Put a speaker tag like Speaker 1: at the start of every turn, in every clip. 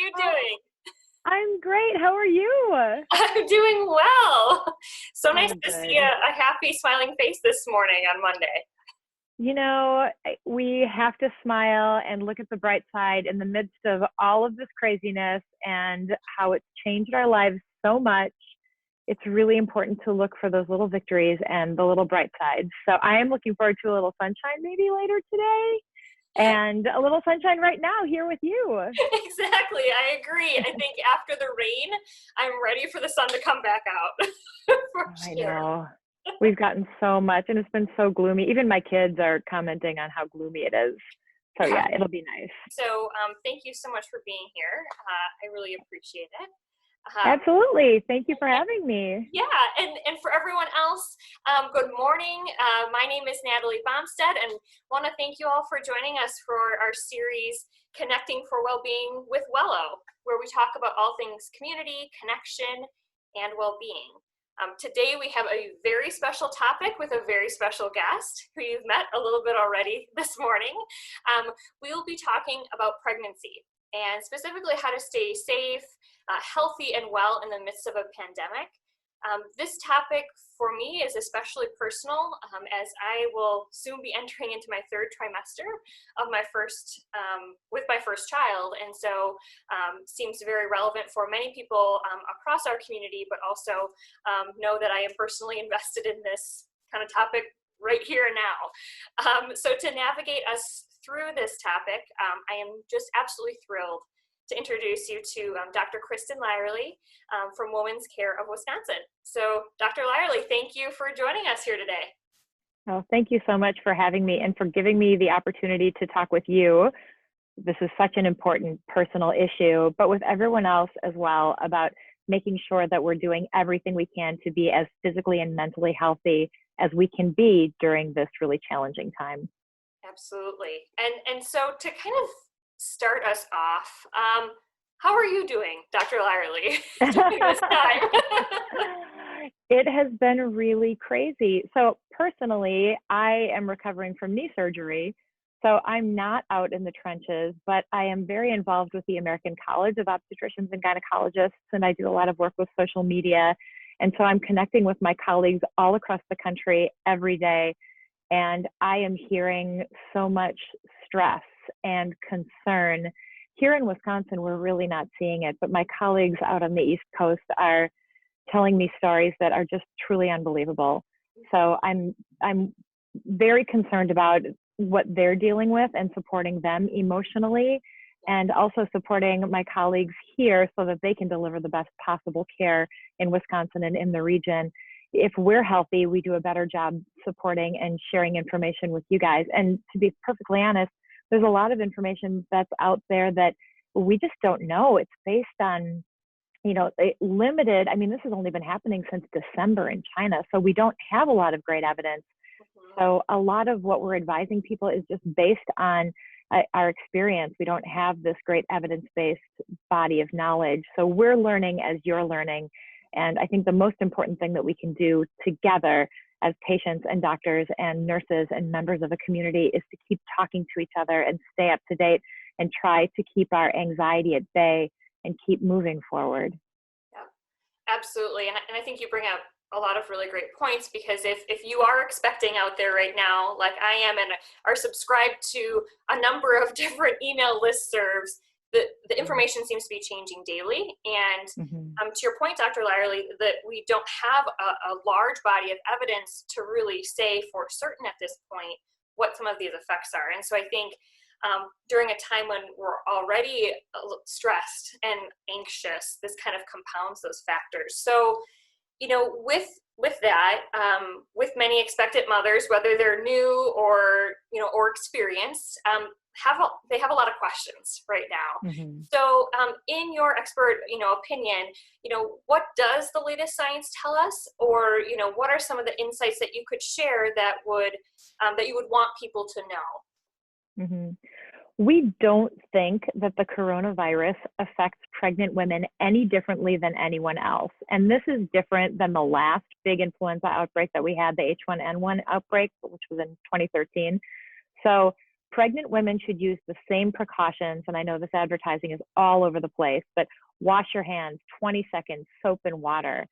Speaker 1: you doing?
Speaker 2: I'm great. How are you?
Speaker 1: I'm doing well. So nice to
Speaker 2: Good.
Speaker 1: see a happy, smiling face this morning on Monday.
Speaker 2: You know, we have to smile and look at the bright side in the midst of all of this craziness and how it's changed our lives so much. It's really important to look for those little victories and the little bright sides. So I am looking forward to a little sunshine maybe later today and a little sunshine right now here with you.
Speaker 1: Exactly. I agree. I think after the rain, I'm ready for the sun to come back out.
Speaker 2: I know. We've gotten so much and it's been so gloomy. Even my kids are commenting on how gloomy it is. So yeah, it'll be nice.
Speaker 1: So thank you so much for being here. I really appreciate it.
Speaker 2: Absolutely. Thank you for having me.
Speaker 1: Yeah, and for everyone else, good morning. My name is Natalie Bomstead, and want to thank you all for joining us for our series, Connecting for Wellbeing with Wello, where we talk about all things community, connection, and well-being. Today we have a very special topic with a very special guest who you've met a little bit already this morning. We will be talking about pregnancy and specifically how to stay safe, healthy, and well in the midst of a pandemic. This topic for me is especially personal as I will soon be entering into my third trimester of my first, with my first child, and so seems very relevant for many people across our community, but also know that I am personally invested in this kind of topic right here and now. So to navigate us through this topic, I am just absolutely thrilled to introduce you to Dr. Kristin Lyerly from Women's Care of Wisconsin. So Dr. Lyerly, thank you for joining us here today.
Speaker 2: Oh, thank you so much for having me and for giving me the opportunity to talk with you. This is such an important personal issue, but with everyone else as well, about making sure that we're doing everything we can to be as physically and mentally healthy as we can be during this really challenging time.
Speaker 1: Absolutely. And so to kind of start us off, how are you doing, Dr. Lyerly, during this time?
Speaker 2: It has been really crazy. So personally, I am recovering from knee surgery. So I'm not out in the trenches, but I am very involved with the American College of Obstetricians and Gynecologists, and I do a lot of work with social media. And so I'm connecting with my colleagues all across the country every day. And I am hearing so much stress and concern. Here in Wisconsin, we're really not seeing it, but my colleagues out on the East Coast are telling me stories that are just truly unbelievable. So I'm very concerned about what they're dealing with and supporting them emotionally, and also supporting my colleagues here so that they can deliver the best possible care in Wisconsin and in the region. If we're healthy, we do a better job supporting and sharing information with you guys. And to be perfectly honest, there's a lot of information that's out there that we just don't know. It's based on, limited. I mean, this has only been happening since December in China, so we don't have a lot of great evidence. So a lot of what we're advising people is just based on our experience. We don't have this great evidence-based body of knowledge. So we're learning as you're learning. And I think the most important thing that we can do together as patients and doctors and nurses and members of a community is to keep talking to each other and stay up to date and try to keep our anxiety at bay and keep moving forward.
Speaker 1: Yeah, absolutely. And I think you bring up a lot of really great points, because if you are expecting out there right now, like I am, and are subscribed to a number of different email listservs, the information seems to be changing daily. And to your point, Dr. Lyerly, that we don't have a large body of evidence to really say for certain at this point what some of these effects are. And so I think during a time when we're already stressed and anxious, this kind of compounds those factors. So, with that, with many expectant mothers, whether they're new or experienced, they have a lot of questions right now. So in your expert, opinion, what does the latest science tell us? Or, what are some of the insights that you could share that you would want people to know?
Speaker 2: We don't think that the coronavirus affects pregnant women any differently than anyone else. And this is different than the last big influenza outbreak that we had, the H1N1 outbreak, which was in 2013. So pregnant women should use the same precautions. And I know this advertising is all over the place, but wash your hands, 20 seconds, soap and water.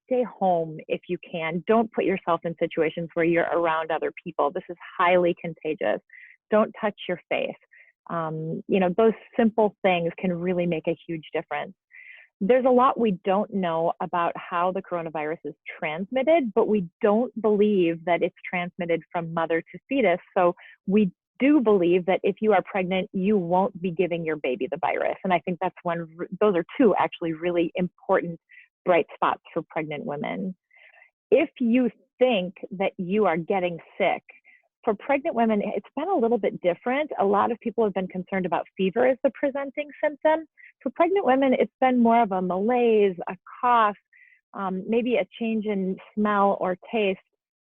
Speaker 2: Stay home if you can. Don't put yourself in situations where you're around other people. This is highly contagious. Don't touch your face. Those simple things can really make a huge difference. There's a lot we don't know about how the coronavirus is transmitted, but we don't believe that it's transmitted from mother to fetus. So we do believe that if you are pregnant, you won't be giving your baby the virus. And I think those are two actually really important bright spots for pregnant women. If you think that you are getting sick, for pregnant women, it's been a little bit different. A lot of people have been concerned about fever as the presenting symptom. For pregnant women, it's been more of a malaise, a cough, maybe a change in smell or taste.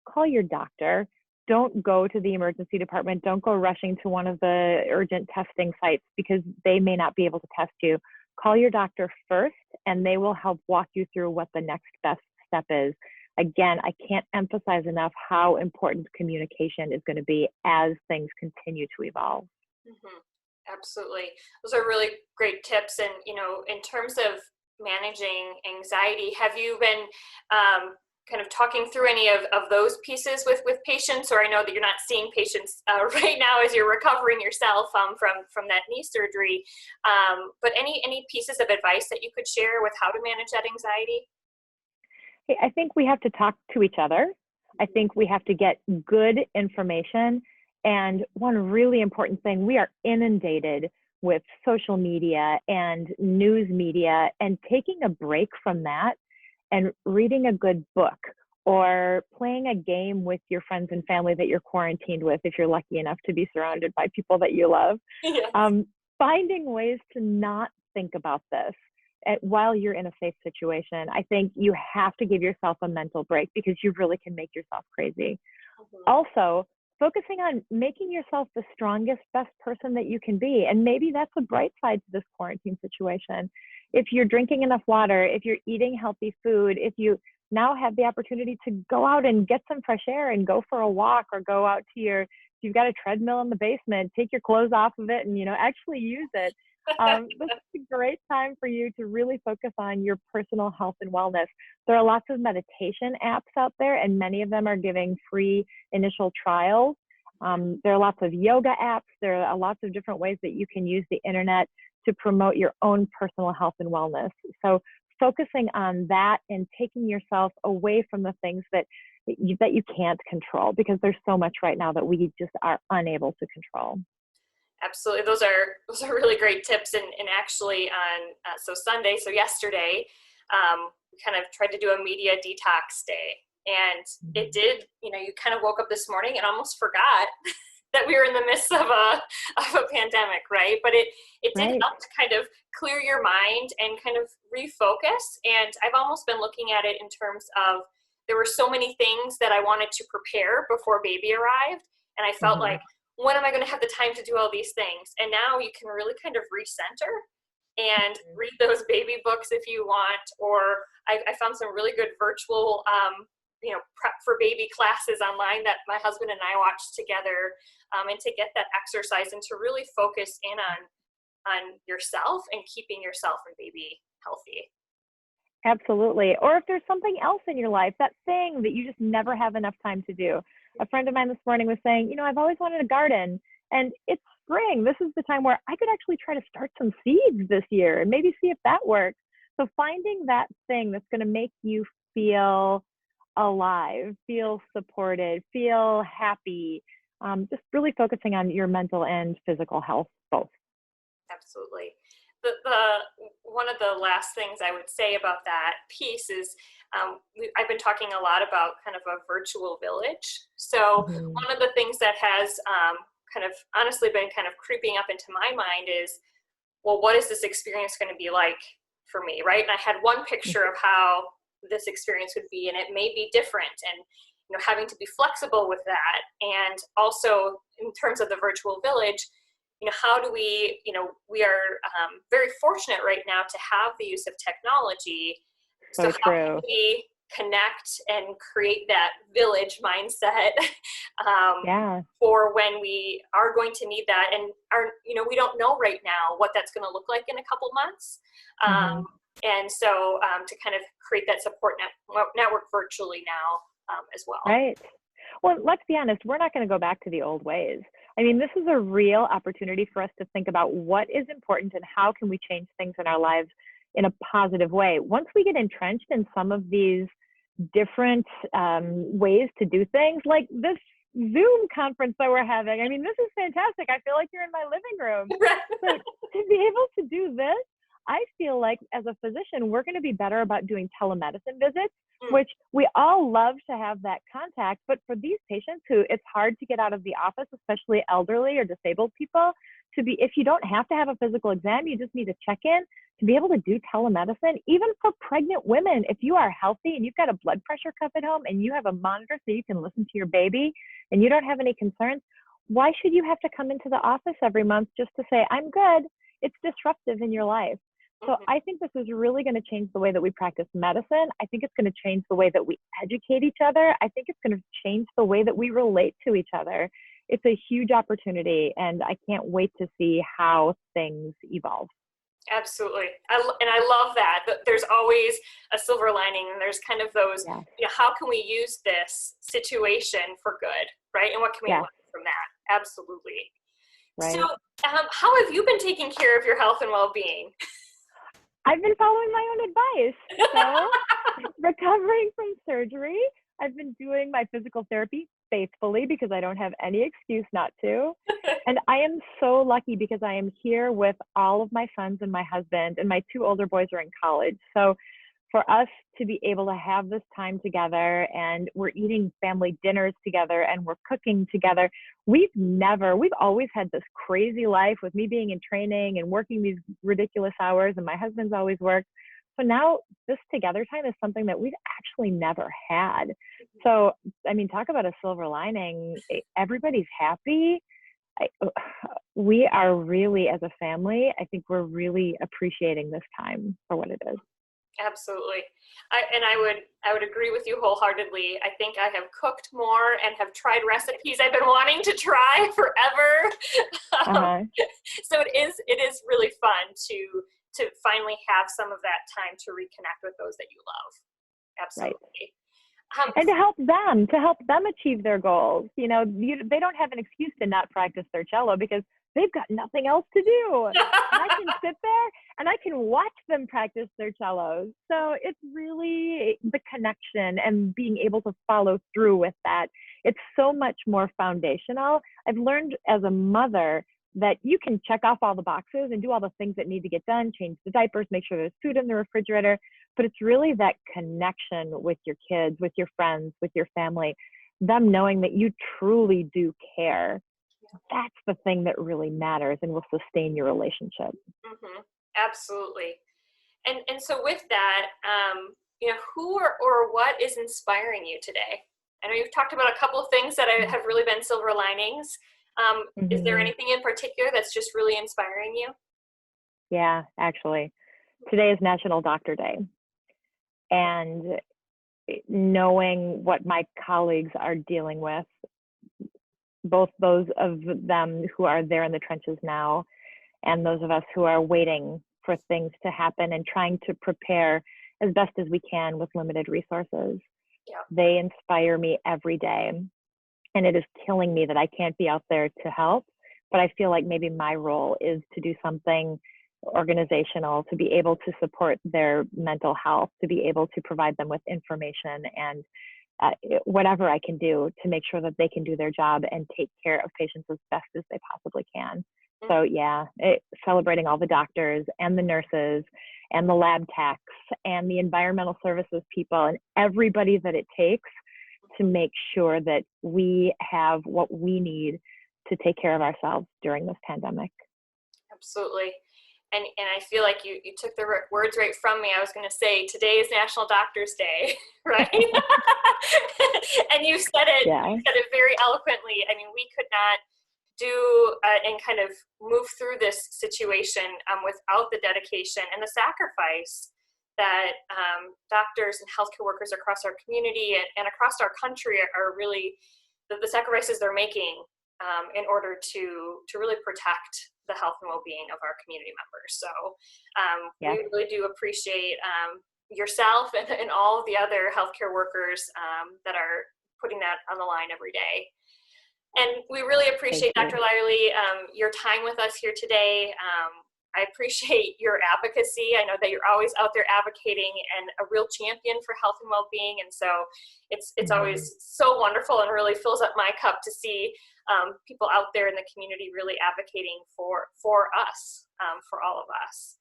Speaker 2: Call your doctor. Don't go to the emergency department. Don't go rushing to one of the urgent testing sites because they may not be able to test you. Call your doctor first, and they will help walk you through what the next best step is. Again, I can't emphasize enough how important communication is going to be as things continue to evolve.
Speaker 1: Mm-hmm. Absolutely. Those are really great tips. And, in terms of managing anxiety, have you been kind of talking through any of those pieces with patients? Or I know that you're not seeing patients right now as you're recovering yourself from that knee surgery. But any pieces of advice that you could share with how to manage that anxiety?
Speaker 2: Hey, I think we have to talk to each other. I think we have to get good information. And one really important thing, we are inundated with social media and news media, and taking a break from that and reading a good book or playing a game with your friends and family that you're quarantined with, if you're lucky enough to be surrounded by people that you love.
Speaker 1: Yes.
Speaker 2: Finding ways to not think about this while you're in a safe situation. I think you have to give yourself a mental break because you really can make yourself crazy. Mm-hmm. Also, focusing on making yourself the strongest, best person that you can be. And maybe that's a bright side to this quarantine situation. If you're drinking enough water, if you're eating healthy food, if you now have the opportunity to go out and get some fresh air and go for a walk, or go out to if you've got a treadmill in the basement, take your clothes off of it and, actually use it. This is a great time for you to really focus on your personal health and wellness. There are lots of meditation apps out there, and many of them are giving free initial trials. There are lots of yoga apps. There are lots of different ways that you can use the internet to promote your own personal health and wellness. So focusing on that and taking yourself away from the things that you can't control, because there's so much right now that we just are unable to control.
Speaker 1: Absolutely. Those are really great tips. And actually on Sunday, so yesterday, we kind of tried to do a media detox day. And it did, you kind of woke up this morning and almost forgot that we were in the midst of a pandemic, right? But it did help to kind of clear your mind and kind of refocus. And I've almost been looking at it in terms of, there were so many things that I wanted to prepare before baby arrived. And I felt like, when am I going to have the time to do all these things? And now you can really kind of recenter and read those baby books if you want. Or I found some really good virtual, prep for baby classes online that my husband and I watched together, and to get that exercise and to really focus in on yourself and keeping yourself and baby healthy.
Speaker 2: Absolutely. Or if there's something else in your life, that thing that you just never have enough time to do. A friend of mine this morning was saying, I've always wanted a garden, and it's spring. This is the time where I could actually try to start some seeds this year and maybe see if that works. So finding that thing that's going to make you feel alive, feel supported, feel happy, just really focusing on your mental and physical health both.
Speaker 1: Absolutely. The one of the last things I would say about that piece is I've been talking a lot about kind of a virtual village. So one of the things that has kind of honestly been kind of creeping up into my mind is, well, what is this experience going to be like for me, right? And I had one picture of how this experience would be, and it may be different, and having to be flexible with that. And also in terms of the virtual village, how do we, we are very fortunate right now to have the use of technology. So how can we connect and create that village mindset for when we are going to need that. And we don't know right now what that's going to look like in a couple months. And so to kind of create that support network virtually now as well.
Speaker 2: Right. Well, let's be honest, we're not going to go back to the old ways. I mean, this is a real opportunity for us to think about what is important and how can we change things in our lives in a positive way. Once we get entrenched in some of these different ways to do things, like this Zoom conference that we're having, I mean, this is fantastic. I feel like you're in my living room. So to be able to do this, I feel like as a physician, we're going to be better about doing telemedicine visits, which we all love to have that contact. But for these patients who it's hard to get out of the office, especially elderly or disabled people, if you don't have to have a physical exam, you just need to check in, to be able to do telemedicine, even for pregnant women. If you are healthy and you've got a blood pressure cuff at home and you have a monitor so you can listen to your baby and you don't have any concerns, why should you have to come into the office every month just to say, I'm good? It's disruptive in your life. So I think this is really going to change the way that we practice medicine. I think it's going to change the way that we educate each other. I think it's going to change the way that we relate to each other. It's a huge opportunity, and I can't wait to see how things evolve.
Speaker 1: Absolutely. And I love that. There's always a silver lining, and there's kind of those, how can we use this situation for good, right? And what can we learn from that? Absolutely. Right. So how have you been taking care of your health and well-being?
Speaker 2: I've been following my own advice. So recovering from surgery, I've been doing my physical therapy faithfully because I don't have any excuse not to. And I am so lucky because I am here with all of my sons and my husband, and my 2 older boys are in college. So for us to be able to have this time together, and we're eating family dinners together and we're cooking together. We've always had this crazy life with me being in training and working these ridiculous hours, and my husband's always worked. So now this together time is something that we've actually never had. So, I mean, talk about a silver lining. Everybody's happy. We are really, as a family, I think we're really appreciating this time for what it is.
Speaker 1: Absolutely. I would agree with you wholeheartedly. I think I have cooked more and have tried recipes I've been wanting to try forever. So it is really fun to finally have some of that time to reconnect with those that you love. Absolutely. Right.
Speaker 2: And to help them achieve their goals. They don't have an excuse to not practice their cello because they've got nothing else to do. And I can sit there and I can watch them practice their cellos. So it's really the connection and being able to follow through with that. It's so much more foundational. I've learned as a mother that you can check off all the boxes and do all the things that need to get done, change the diapers, make sure there's food in the refrigerator. But it's really that connection with your kids, with your friends, with your family, them knowing that you truly do care. That's the thing that really matters and will sustain your relationship.
Speaker 1: Absolutely. And so with that, who or what is inspiring you today? I know you've talked about a couple of things that have really been silver linings. Is there anything in particular that's just really inspiring you?
Speaker 2: Yeah, actually. Today is National Doctor Day. And knowing what my colleagues are dealing with, both those of them who are there in the trenches now and those of us who are waiting for things to happen and trying to prepare as best as we can with limited resources. They inspire me every day. And it is killing me that I can't be out there to help, but I feel like maybe my role is to do something organizational, to be able to support their mental health, to be able to provide them with information and whatever I can do to make sure that they can do their job and take care of patients as best as they possibly can. So celebrating all the doctors and the nurses and the lab techs and the environmental services people and everybody that it takes to make sure that we have what we need to take care of ourselves during this pandemic.
Speaker 1: Absolutely. And I feel like you took the words right from me. I was going to say, today is National Doctors Day, right? And you said it, you said it very eloquently. I mean, we could not do and kind of move through this situation without the dedication and the sacrifice that doctors and healthcare workers across our community and across our country are really the sacrifices they're making in order to really protect the health and well-being of our community members. So we really do appreciate yourself and all of the other healthcare workers that are putting that on the line every day. And we really appreciate, Dr. Lyerly, your time with us here today. I appreciate your advocacy. I know that you're always out there advocating and a real champion for health and well-being. And so it's always so wonderful and really fills up my cup to see people out there in the community really advocating for us, for all of us.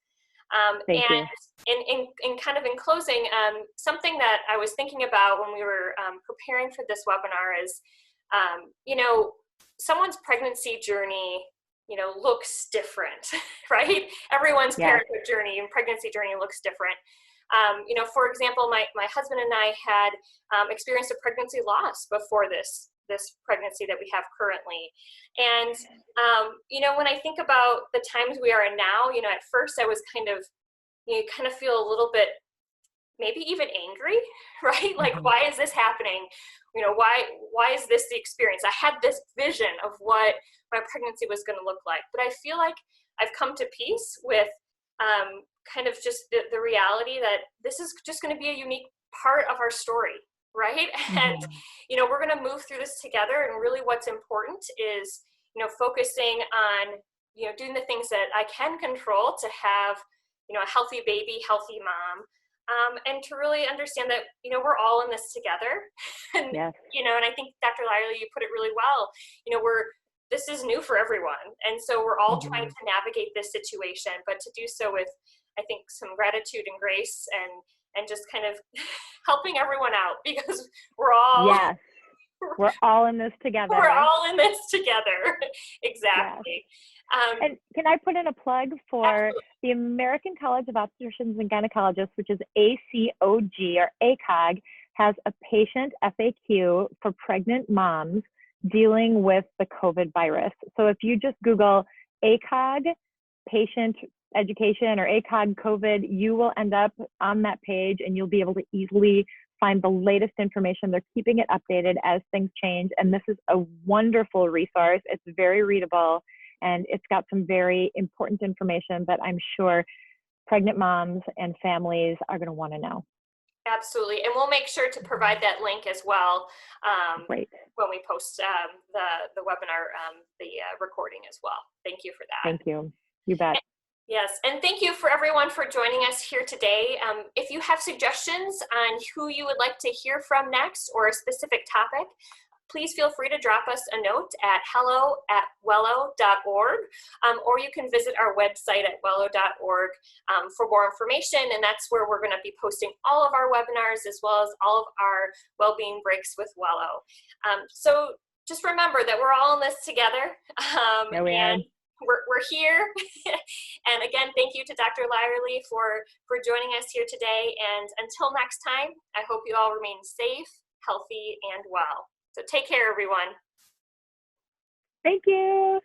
Speaker 1: And in kind of in closing, something that I was thinking about when we were preparing for this webinar is, you know, someone's pregnancy journey, you know, looks different, right? Everyone's parenthood journey and pregnancy journey looks different. You know, for example, my husband and I had experienced a pregnancy loss before this pregnancy that we have currently. And, you know, when I think about the times we are in now, you know, at first I was kind of feel a little bit, maybe even angry, right? Like, why is this happening? You know, why is this the experience? I had this vision of what my pregnancy was going to look like, but I feel like I've come to peace with kind of just the reality that this is just going to be a unique part of our story, right? And, you know, we're going to move through this together. And really what's important is, you know, focusing on, you know, doing the things that I can control to have, you know, a healthy baby, healthy mom, and to really understand that, you know, we're all in this together. And, you know, and I think Dr. Lyerly, you put it really well, you know, this is new for everyone. And so we're all trying to navigate this situation, but to do so with, I think, some gratitude and grace and just kind of helping everyone out, because we're all,
Speaker 2: we're all in this together.
Speaker 1: We're all in this together. Exactly.
Speaker 2: And can I put in a plug for the American College of Obstetricians and Gynecologists, which is ACOG or ACOG, has a patient FAQ for pregnant moms dealing with the COVID virus. So if you just Google ACOG patient education or ACOG COVID, you will end up on that page and you'll be able to easily find the latest information. They're keeping it updated as things change. And this is a wonderful resource. It's very readable and it's got some very important information that I'm sure pregnant moms and families are going to want to know.
Speaker 1: Absolutely. And we'll make sure to provide that link as well when we post the webinar, the recording as well. Thank you for that.
Speaker 2: Thank you. You bet.
Speaker 1: Yes, and thank you for everyone for joining us here today. If you have suggestions on who you would like to hear from next or a specific topic, please feel free to drop us a note at hello@wello.org, or you can visit our website at wello.org for more information, and that's where we're going to be posting all of our webinars as well as all of our well-being breaks with Wello. So just remember that we're all in this together. And we're here. And again, thank you to Dr. Lyerly for joining us here today. And until next time, I hope you all remain safe, healthy, and well. So take care, everyone.
Speaker 2: Thank you.